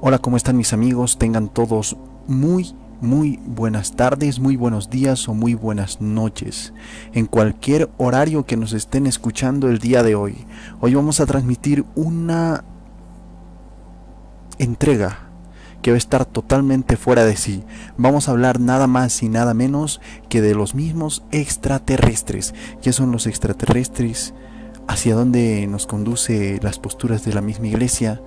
Hola, ¿cómo están mis amigos? Tengan todos muy buenas tardes, muy buenos días o muy buenas noches. En cualquier horario que nos estén escuchando el día de hoy. Hoy vamos a transmitir una entrega que va a estar totalmente fuera de sí. Vamos a hablar nada más y nada menos que de los mismos extraterrestres. ¿Qué son los extraterrestres? ¿Hacia dónde nos conduce las posturas de la misma iglesia?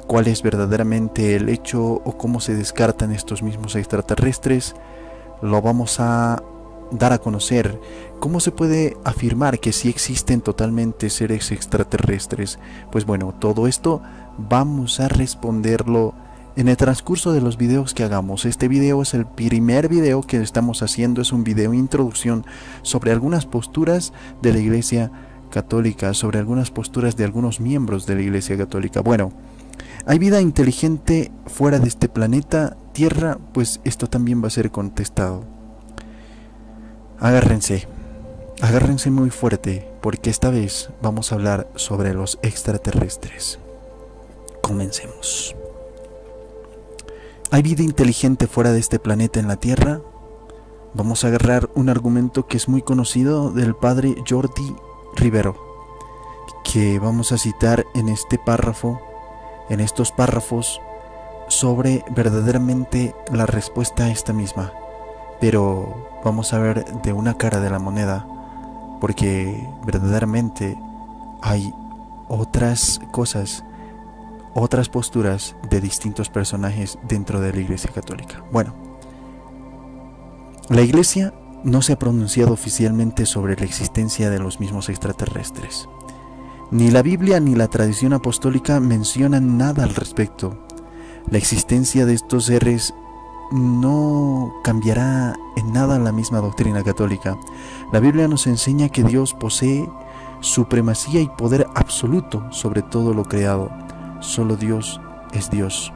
¿Cuál es verdaderamente el hecho o cómo se descartan estos mismos extraterrestres? Lo vamos a dar a conocer. ¿Cómo se puede afirmar que sí existen totalmente seres extraterrestres? Pues bueno, todo esto vamos a responderlo en el transcurso de los videos que hagamos. Este video es el primer video que estamos haciendo, es un video introducción sobre algunas posturas de la Iglesia Católica, sobre algunas posturas de algunos miembros de la Iglesia Católica. Bueno, ¿hay vida inteligente fuera de este planeta Tierra? Pues esto también va a ser contestado. Agárrense muy fuerte, porque esta vez vamos a hablar sobre los extraterrestres. Comencemos. ¿Hay vida inteligente fuera de este planeta en la Tierra? Vamos a agarrar un argumento que es muy conocido del padre Jordi Rivero, que vamos a citar en este párrafo, en estos párrafos, sobre verdaderamente la respuesta a esta misma. Pero vamos a ver de una cara de la moneda, porque verdaderamente hay otras cosas, otras posturas de distintos personajes dentro de la Iglesia Católica. Bueno, la Iglesia no se ha pronunciado oficialmente sobre la existencia de los mismos extraterrestres. Ni la Biblia ni la tradición apostólica mencionan nada al respecto. La existencia de estos seres no cambiará en nada la misma doctrina católica. La Biblia nos enseña que Dios posee supremacía y poder absoluto sobre todo lo creado. Solo Dios es Dios.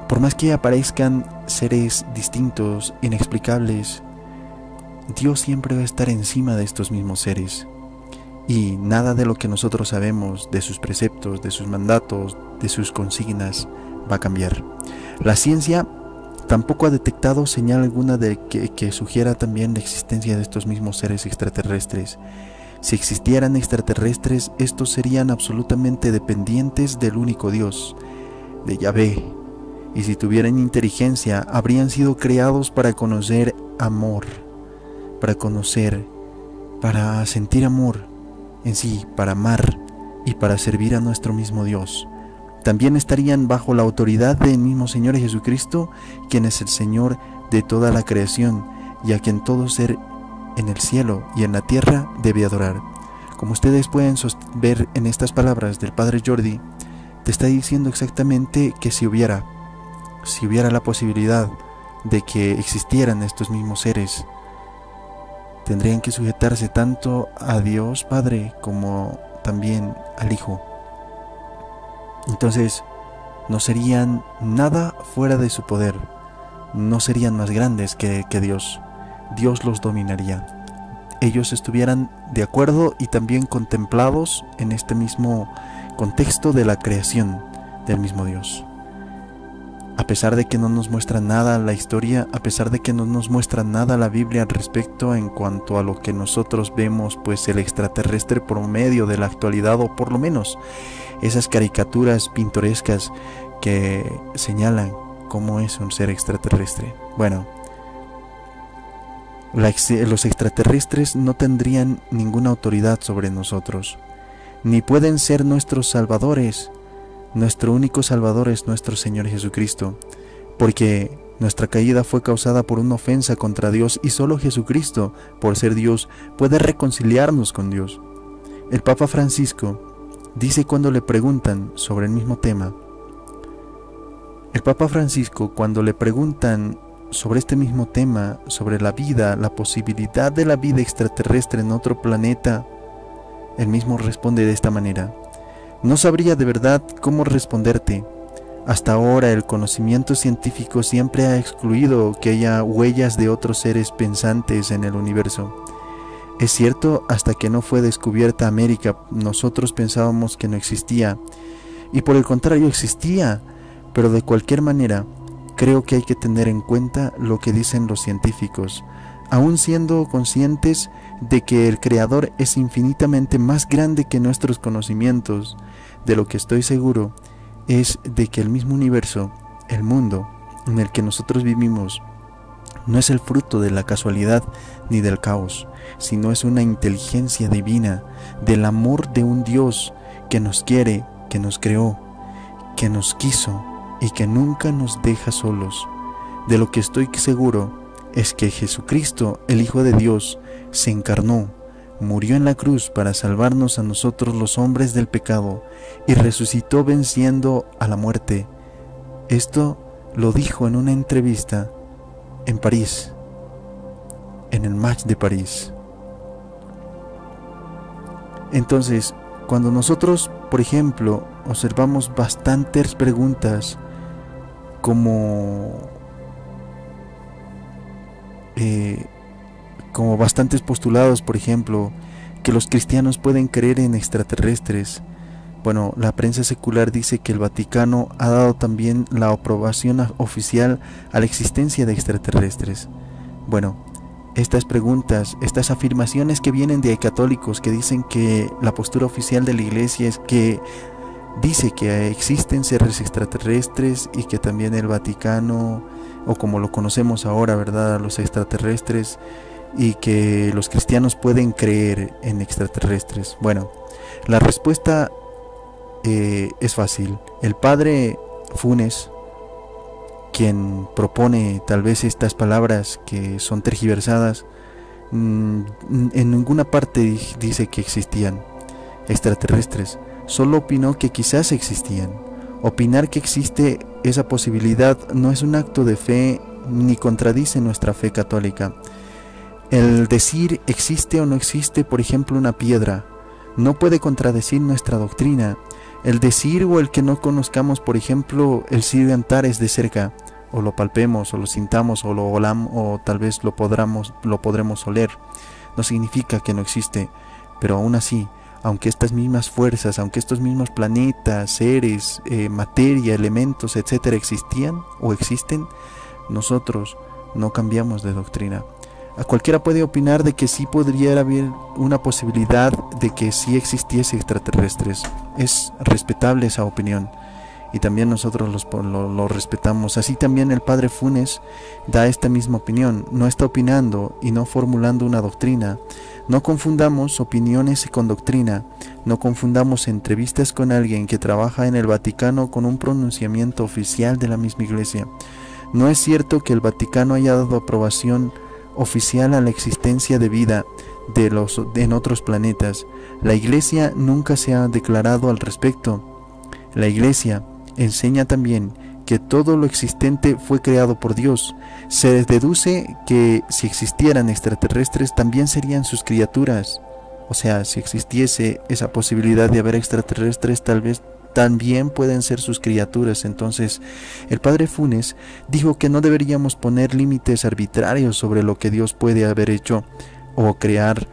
Por más que aparezcan seres distintos, inexplicables, Dios siempre va a estar encima de estos mismos seres. Y nada de lo que nosotros sabemos, de sus preceptos, de sus mandatos, de sus consignas, va a cambiar. La ciencia tampoco ha detectado señal alguna de que sugiera también la existencia de estos mismos seres extraterrestres. Si existieran extraterrestres, estos serían absolutamente dependientes del único Dios, de Yahvé. Y si tuvieran inteligencia, habrían sido creados para conocer amor, para sentir amor en sí, para amar y para servir a nuestro mismo Dios. También estarían bajo la autoridad del mismo Señor Jesucristo, quien es el Señor de toda la creación y a quien todo ser en el cielo y en la tierra debe adorar. Como ustedes pueden ver en estas palabras del Padre Jordi, te está diciendo exactamente que si hubiera la posibilidad de que existieran estos mismos seres, tendrían que sujetarse tanto a Dios Padre como también al Hijo. Entonces, no serían nada fuera de su poder, no serían más grandes que Dios. Dios los dominaría. Ellos estuvieran de acuerdo y también contemplados en este mismo contexto de la creación del mismo Dios. A pesar de que no nos muestra nada la historia, a pesar de que no nos muestra nada la Biblia al respecto en cuanto a lo que nosotros vemos, pues el extraterrestre por medio de la actualidad, o por lo menos esas caricaturas pintorescas que señalan cómo es un ser extraterrestre. Bueno, los extraterrestres no tendrían ninguna autoridad sobre nosotros, ni pueden ser nuestros salvadores. Nuestro único Salvador es nuestro Señor Jesucristo, porque nuestra caída fue causada por una ofensa contra Dios y solo Jesucristo, por ser Dios, puede reconciliarnos con Dios. El Papa Francisco dice cuando le preguntan sobre el mismo tema, sobre este mismo tema, sobre la vida, la posibilidad de la vida extraterrestre en otro planeta, él mismo responde de esta manera: no sabría de verdad cómo responderte. Hasta ahora el conocimiento científico siempre ha excluido que haya huellas de otros seres pensantes en el universo. Es cierto, hasta que no fue descubierta América, nosotros pensábamos que no existía. y por el contrario existía, pero de cualquier manera creo que hay que tener en cuenta lo que dicen los científicos, aun siendo conscientes de que el Creador es infinitamente más grande que nuestros conocimientos. De lo que estoy seguro es de que el mismo universo, el mundo en el que nosotros vivimos, no es el fruto de la casualidad ni del caos, sino es una inteligencia divina, del amor de un Dios que nos quiere, que nos creó, que nos quiso y que nunca nos deja solos. De lo que estoy seguro es que Jesucristo, el Hijo de Dios, se encarnó, murió en la cruz para salvarnos a nosotros los hombres del pecado y resucitó venciendo a la muerte. Esto lo dijo en una entrevista en París, en el Match de París. Entonces, cuando nosotros, por ejemplo, observamos bastantes preguntas como bastantes postulados, por ejemplo, que los cristianos pueden creer en extraterrestres. Bueno, la prensa secular dice que el Vaticano ha dado también la aprobación oficial a la existencia de extraterrestres. Bueno, estas preguntas, estas afirmaciones que vienen de católicos que dicen que la postura oficial de la Iglesia es que dice que existen seres extraterrestres y que también el Vaticano, o como lo conocemos ahora, ¿verdad?, a los extraterrestres, y que los cristianos pueden creer en extraterrestres. Bueno, la respuesta es fácil. El padre Funes, quien propone tal vez estas palabras que son tergiversadas, en ninguna parte dice que existían extraterrestres, solo opinó que quizás existían. Opinar que existe esa posibilidad no es un acto de fe ni contradice nuestra fe católica. El decir existe o no existe, por ejemplo, una piedra, no puede contradecir nuestra doctrina. El decir o el que no conozcamos, por ejemplo, el Sirio Antares de cerca, o lo palpemos, o lo sintamos, o lo olamos, o tal vez lo podremos oler, no significa que no existe. Pero aún así, aunque estas mismas fuerzas, aunque estos mismos planetas, seres, materia, elementos, etcétera, existían o existen, nosotros no cambiamos de doctrina. A cualquiera puede opinar de que sí podría haber una posibilidad de que sí existiese extraterrestres. Es respetable esa opinión y también nosotros lo respetamos. Así también el padre Funes da esta misma opinión. No está opinando y no formulando una doctrina. No confundamos opiniones con doctrina. No confundamos entrevistas con alguien que trabaja en el Vaticano con un pronunciamiento oficial de la misma Iglesia. No es cierto que el Vaticano haya dado aprobación oficial a la existencia de vida en otros planetas. La Iglesia nunca se ha declarado al respecto. La Iglesia enseña también que todo lo existente fue creado por Dios. Se deduce que si existieran extraterrestres también serían sus criaturas. O sea, si existiese esa posibilidad de haber extraterrestres, tal vez también pueden ser sus criaturas. Entonces, el padre Funes dijo que no deberíamos poner límites arbitrarios sobre lo que Dios puede haber hecho o crear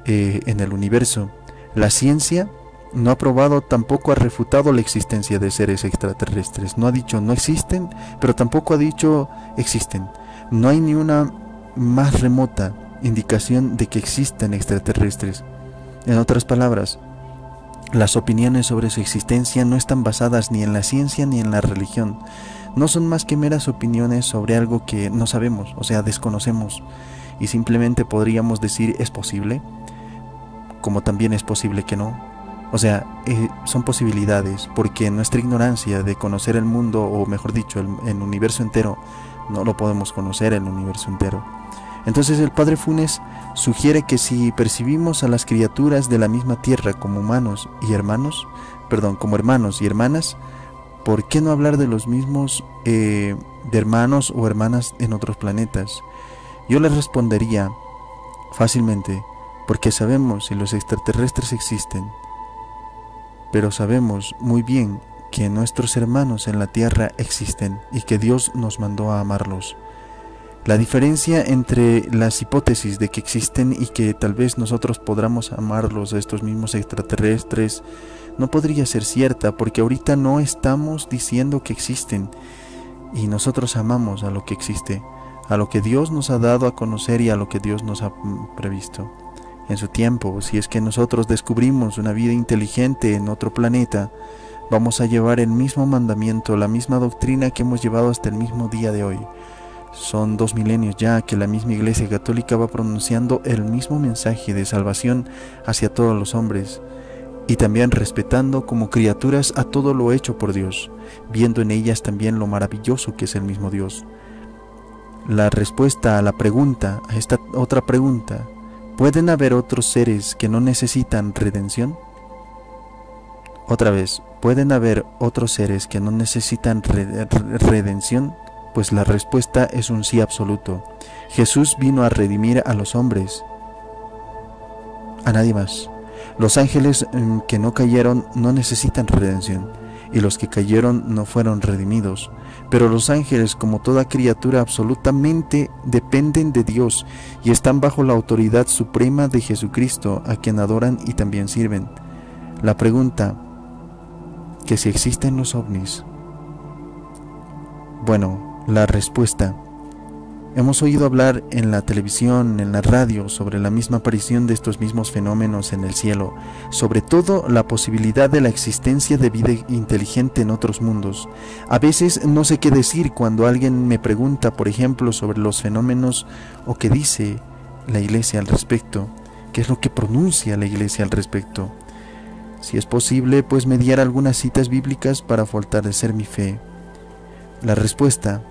en el universo. La ciencia no ha probado, tampoco ha refutado la existencia de seres extraterrestres. No ha dicho no existen, pero tampoco ha dicho existen. No hay ni una más remota indicación de que existan extraterrestres. En otras palabras, las opiniones sobre su existencia no están basadas ni en la ciencia ni en la religión. No son más que meras opiniones sobre algo que no sabemos, o sea, desconocemos. Y simplemente podríamos decir es posible, como también es posible que no. O sea, son posibilidades, porque nuestra ignorancia de conocer el mundo, o mejor dicho, el universo entero, no lo podemos conocer el universo entero. Entonces el padre Funes sugiere que si percibimos a las criaturas de la misma tierra como humanos y hermanos, como hermanos y hermanas, ¿por qué no hablar de los mismos de hermanos o hermanas en otros planetas? Yo les respondería fácilmente, porque sabemos si los extraterrestres existen, pero sabemos muy bien que nuestros hermanos en la tierra existen y que Dios nos mandó a amarlos. La diferencia entre las hipótesis de que existen y que tal vez nosotros podamos amarlos a estos mismos extraterrestres no podría ser cierta, porque ahorita no estamos diciendo que existen y nosotros amamos a lo que existe, a lo que Dios nos ha dado a conocer y a lo que Dios nos ha previsto. En su tiempo, si es que nosotros descubrimos una vida inteligente en otro planeta, vamos a llevar el mismo mandamiento, la misma doctrina que hemos llevado hasta el mismo día de hoy. Son 2 milenios ya que la misma Iglesia Católica va pronunciando el mismo mensaje de salvación hacia todos los hombres, y también respetando como criaturas a todo lo hecho por Dios, viendo en ellas también lo maravilloso que es el mismo Dios. La respuesta a la pregunta, a esta otra pregunta, ¿pueden haber otros seres que no necesitan redención? Otra vez, ¿pueden haber otros seres que no necesitan redención? Pues la respuesta es un sí absoluto. Jesús vino a redimir a los hombres, a nadie más. Los ángeles que no cayeron no necesitan redención, y los que cayeron no fueron redimidos. Pero los ángeles, como toda criatura, absolutamente dependen de Dios y están bajo la autoridad suprema de Jesucristo, a quien adoran y también sirven. La pregunta, que si existen los ovnis. Bueno, la respuesta. Hemos oído hablar en la televisión, en la radio, sobre la misma aparición de estos mismos fenómenos en el cielo, sobre todo la posibilidad de la existencia de vida inteligente en otros mundos. A veces no sé qué decir cuando alguien me pregunta, por ejemplo, sobre los fenómenos o qué dice la Iglesia al respecto, qué es lo que pronuncia la Iglesia al respecto. Si es posible, pues mediar algunas citas bíblicas para fortalecer mi fe. La respuesta: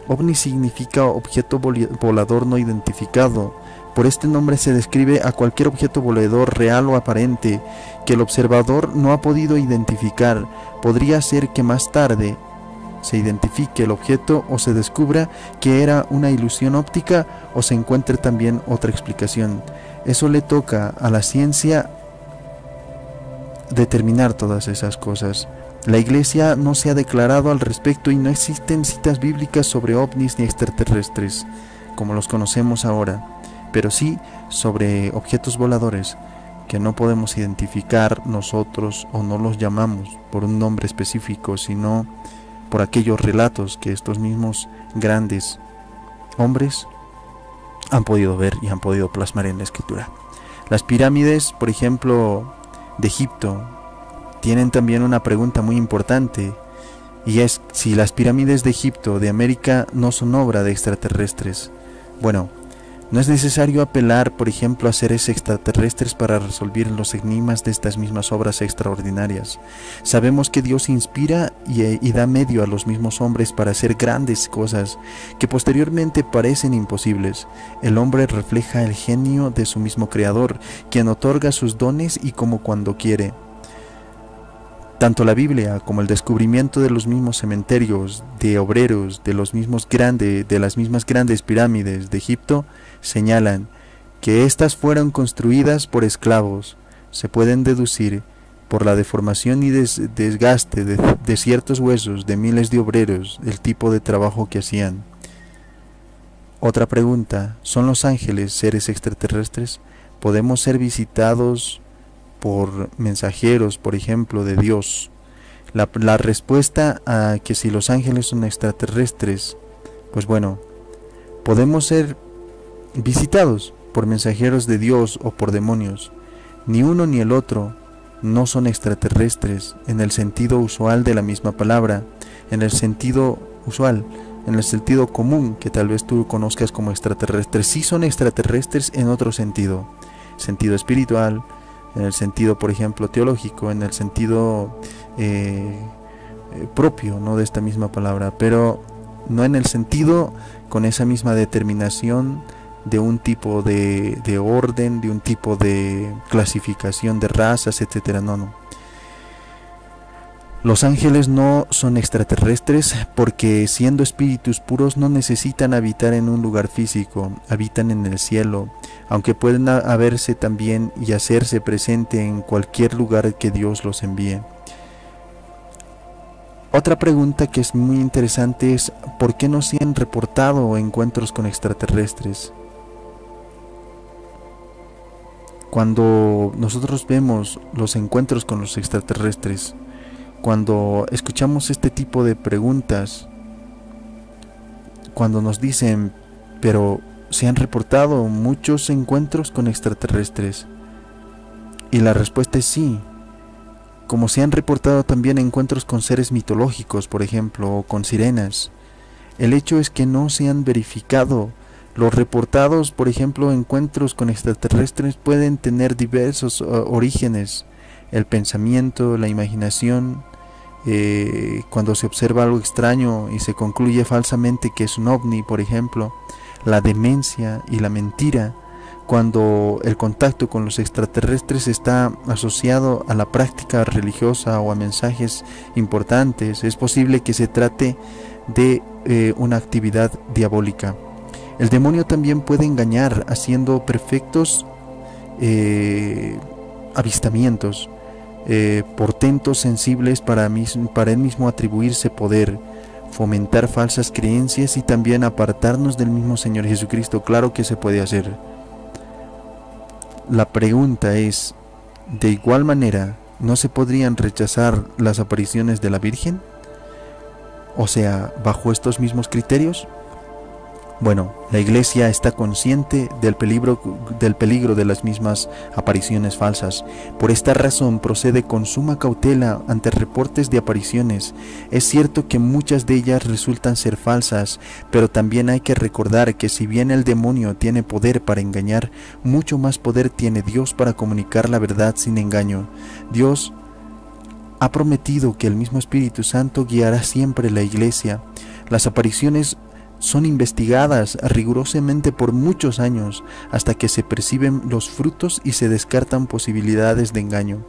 ovni significa objeto volador no identificado. Por este nombre se describe a cualquier objeto volador real o aparente que el observador no ha podido identificar. Podría ser que más tarde se identifique el objeto o se descubra que era una ilusión óptica o se encuentre también otra explicación. Eso le toca a la ciencia determinar todas esas cosas. La Iglesia no se ha declarado al respecto y no existen citas bíblicas sobre ovnis ni extraterrestres, como los conocemos ahora, pero sí sobre objetos voladores que no podemos identificar nosotros o no los llamamos por un nombre específico, sino por aquellos relatos que estos mismos grandes hombres han podido ver y han podido plasmar en la Escritura. Las pirámides, por ejemplo, de Egipto, tienen también una pregunta muy importante, y es si las pirámides de Egipto, de América, no son obra de extraterrestres. Bueno, no es necesario apelar, por ejemplo, a seres extraterrestres para resolver los enigmas de estas mismas obras extraordinarias. Sabemos que Dios inspira y da medio a los mismos hombres para hacer grandes cosas que posteriormente parecen imposibles. El hombre refleja el genio de su mismo Creador, quien otorga sus dones y como cuando quiere. Tanto la Biblia como el descubrimiento de los mismos cementerios de obreros de las mismas grandes pirámides de Egipto señalan que éstas fueron construidas por esclavos. Se pueden deducir por la deformación y desgaste de ciertos huesos de miles de obreros el tipo de trabajo que hacían. Otra pregunta: ¿son los ángeles seres extraterrestres? ¿Podemos ser visitados por mensajeros, por ejemplo, de Dios? La respuesta a que si los ángeles son extraterrestres, pues bueno, podemos ser visitados por mensajeros de Dios o por demonios. Ni uno ni el otro no son extraterrestres en el sentido usual de la misma palabra, en el sentido usual, en el sentido común que tal vez tú conozcas como extraterrestres. Sí son extraterrestres en otro sentido espiritual, en el sentido, por ejemplo, teológico, en el sentido propio, ¿no?, de esta misma palabra, pero no en el sentido con esa misma determinación de un tipo de orden, de un tipo de clasificación de razas, etcétera. No. Los ángeles no son extraterrestres porque, siendo espíritus puros, no necesitan habitar en un lugar físico, habitan en el cielo, aunque pueden haberse también y hacerse presente en cualquier lugar que Dios los envíe. Otra pregunta que es muy interesante es ¿por qué no se han reportado encuentros con extraterrestres? Cuando nosotros vemos los encuentros con los extraterrestres, cuando escuchamos este tipo de preguntas, cuando nos dicen, pero se han reportado muchos encuentros con extraterrestres, y la respuesta es sí, como se han reportado también encuentros con seres mitológicos, por ejemplo, o con sirenas. El hecho es que no se han verificado. Los reportados, por ejemplo, encuentros con extraterrestres pueden tener diversos orígenes. El pensamiento, la imaginación, cuando se observa algo extraño y se concluye falsamente que es un ovni, por ejemplo, la demencia y la mentira, cuando el contacto con los extraterrestres está asociado a la práctica religiosa o a mensajes importantes, es posible que se trate de una actividad diabólica. El demonio también puede engañar haciendo perfectos avistamientos, portentos sensibles para él mismo atribuirse poder, fomentar falsas creencias y también apartarnos del mismo Señor Jesucristo. Claro que se puede hacer. La pregunta es, ¿de igual manera no se podrían rechazar las apariciones de la Virgen? O sea, bajo estos mismos criterios. Bueno, la Iglesia está consciente del peligro de las mismas apariciones falsas. Por esta razón procede con suma cautela ante reportes de apariciones. Es cierto que muchas de ellas resultan ser falsas, pero también hay que recordar que si bien el demonio tiene poder para engañar, mucho más poder tiene Dios para comunicar la verdad sin engaño. Dios ha prometido que el mismo Espíritu Santo guiará siempre la Iglesia. Las apariciones son investigadas rigurosamente por muchos años hasta que se perciben los frutos y se descartan posibilidades de engaño.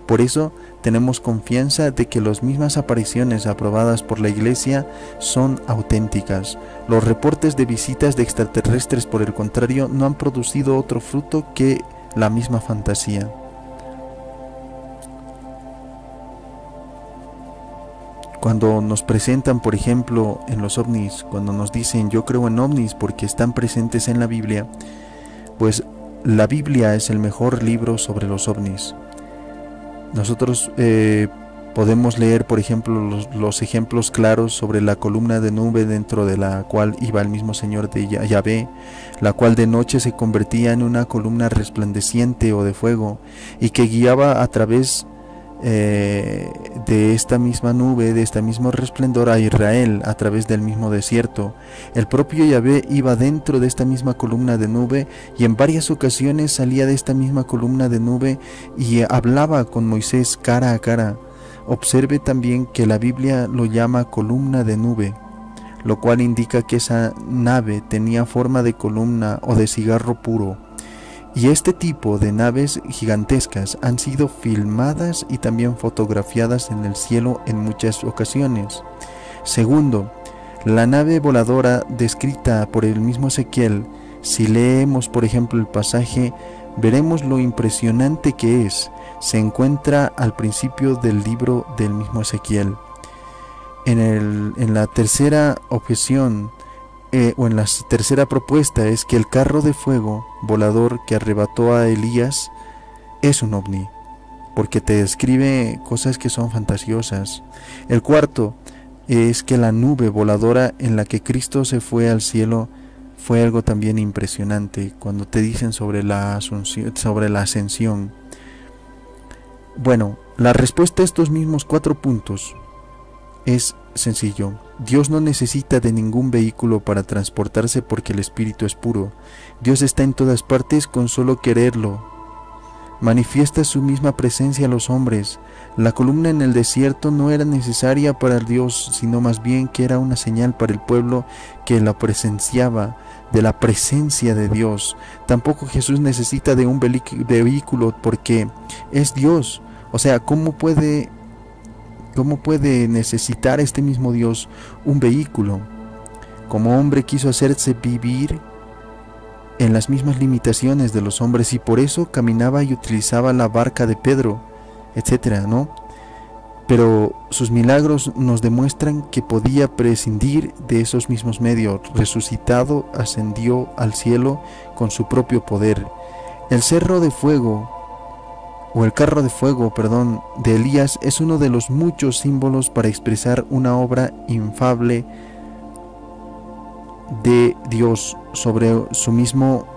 Por eso tenemos confianza de que las mismas apariciones aprobadas por la Iglesia son auténticas. Los reportes de visitas de extraterrestres, por el contrario, no han producido otro fruto que la misma fantasía. Cuando nos presentan, por ejemplo, en los ovnis, cuando nos dicen yo creo en ovnis porque están presentes en la Biblia, pues la Biblia es el mejor libro sobre los ovnis. Nosotros podemos leer, por ejemplo, los ejemplos claros sobre la columna de nube dentro de la cual iba el mismo Señor de Yahvé, la cual de noche se convertía en una columna resplandeciente o de fuego y que guiaba a través de esta misma nube, de este mismo resplendor a Israel a través del mismo desierto. El propio Yahvé iba dentro de esta misma columna de nube y en varias ocasiones salía de esta misma columna de nube y hablaba con Moisés cara a cara. Observe también que la Biblia lo llama columna de nube, lo cual indica que esa nave tenía forma de columna o de cigarro puro. Y este tipo de naves gigantescas han sido filmadas y también fotografiadas en el cielo en muchas ocasiones. Segundo, la nave voladora descrita por el mismo Ezequiel, si leemos por ejemplo el pasaje, veremos lo impresionante que es. Se encuentra al principio del libro del mismo Ezequiel. En la tercera objeción, o en la tercera propuesta es que el carro de fuego volador que arrebató a Elías es un ovni, porque te describe cosas que son fantasiosas. El cuarto es que la nube voladora en la que Cristo se fue al cielo fue algo también impresionante, cuando te dicen sobre la ascensión. Bueno, la respuesta a estos mismos 4 puntos es sencillo. Dios no necesita de ningún vehículo para transportarse porque el Espíritu es puro. Dios está en todas partes con solo quererlo. Manifiesta su misma presencia a los hombres. La columna en el desierto no era necesaria para Dios, sino más bien que era una señal para el pueblo que la presenciaba, de la presencia de Dios. Tampoco Jesús necesita de un vehículo porque es Dios. O sea, ¿cómo puede necesitar este mismo Dios un vehículo? Como hombre quiso hacerse vivir en las mismas limitaciones de los hombres y por eso caminaba y utilizaba la barca de Pedro, etcétera, ¿no? pero sus milagros nos demuestran que podía prescindir de esos mismos medios. Resucitado, ascendió al cielo con su propio poder. El cerro de fuego, o el carro de fuego, perdón, de Elías es uno de los muchos símbolos para expresar una obra infable de Dios sobre su mismo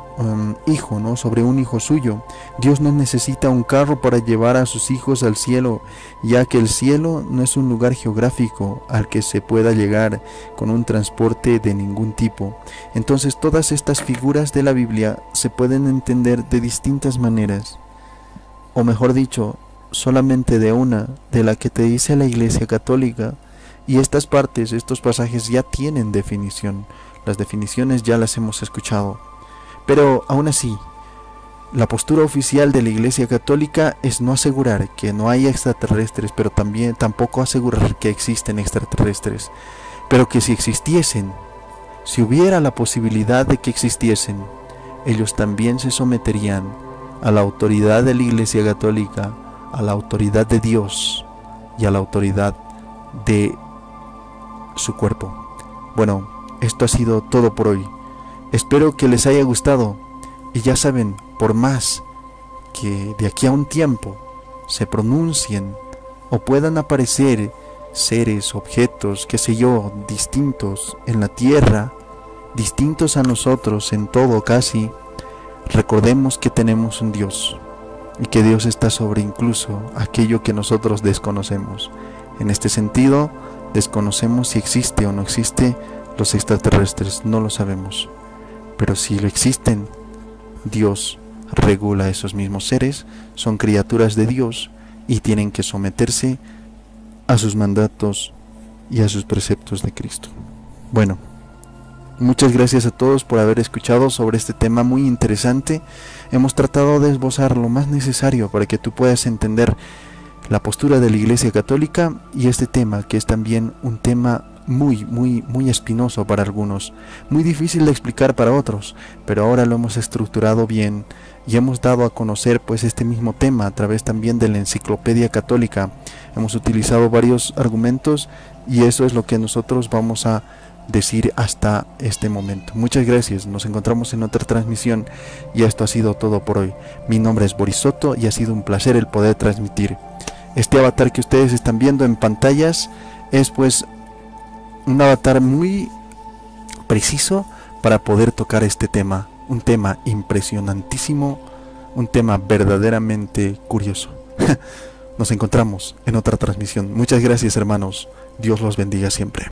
hijo, ¿no? Sobre un hijo suyo. Dios no necesita un carro para llevar a sus hijos al cielo, ya que el cielo no es un lugar geográfico al que se pueda llegar con un transporte de ningún tipo. Entonces todas estas figuras de la Biblia se pueden entender de distintas maneras, o mejor dicho, solamente de una, de la que te dice la Iglesia Católica, y estas partes, estos pasajes ya tienen definición. Las definiciones ya las hemos escuchado. Pero aún así, la postura oficial de la Iglesia Católica es no asegurar que no hay extraterrestres, pero tampoco asegurar que existen extraterrestres, pero que si existiesen, si hubiera la posibilidad de que existiesen, ellos también se someterían a la autoridad de la Iglesia Católica, a la autoridad de Dios y a la autoridad de su cuerpo. Bueno, esto ha sido todo por hoy. Espero que les haya gustado, y ya saben, por más que de aquí a un tiempo se pronuncien o puedan aparecer seres, objetos, qué sé yo, distintos en la tierra, distintos a nosotros en todo casi, recordemos que tenemos un Dios y que Dios está sobre incluso aquello que nosotros desconocemos. En este sentido, desconocemos si existe o no existe los extraterrestres, no lo sabemos. Pero si lo existen, Dios regula a esos mismos seres, son criaturas de Dios y tienen que someterse a sus mandatos y a sus preceptos de Cristo. Bueno, muchas gracias a todos por haber escuchado sobre este tema muy interesante. Hemos tratado de esbozar lo más necesario para que tú puedas entender la postura de la Iglesia Católica y este tema, que es también un tema muy espinoso para algunos, muy difícil de explicar para otros, pero ahora lo hemos estructurado bien y hemos dado a conocer pues este mismo tema a través también de la Enciclopedia Católica. Hemos utilizado varios argumentos y eso es lo que nosotros vamos a decir hasta este momento. Muchas gracias, nos encontramos en otra transmisión y esto ha sido todo por hoy. Mi nombre es Boris Soto y ha sido un placer el poder transmitir. Este avatar que ustedes están viendo en pantallas es pues un avatar muy preciso para poder tocar este tema, un tema impresionantísimo, un tema verdaderamente curioso. Nos encontramos en otra transmisión. Muchas gracias, hermanos. Dios los bendiga siempre.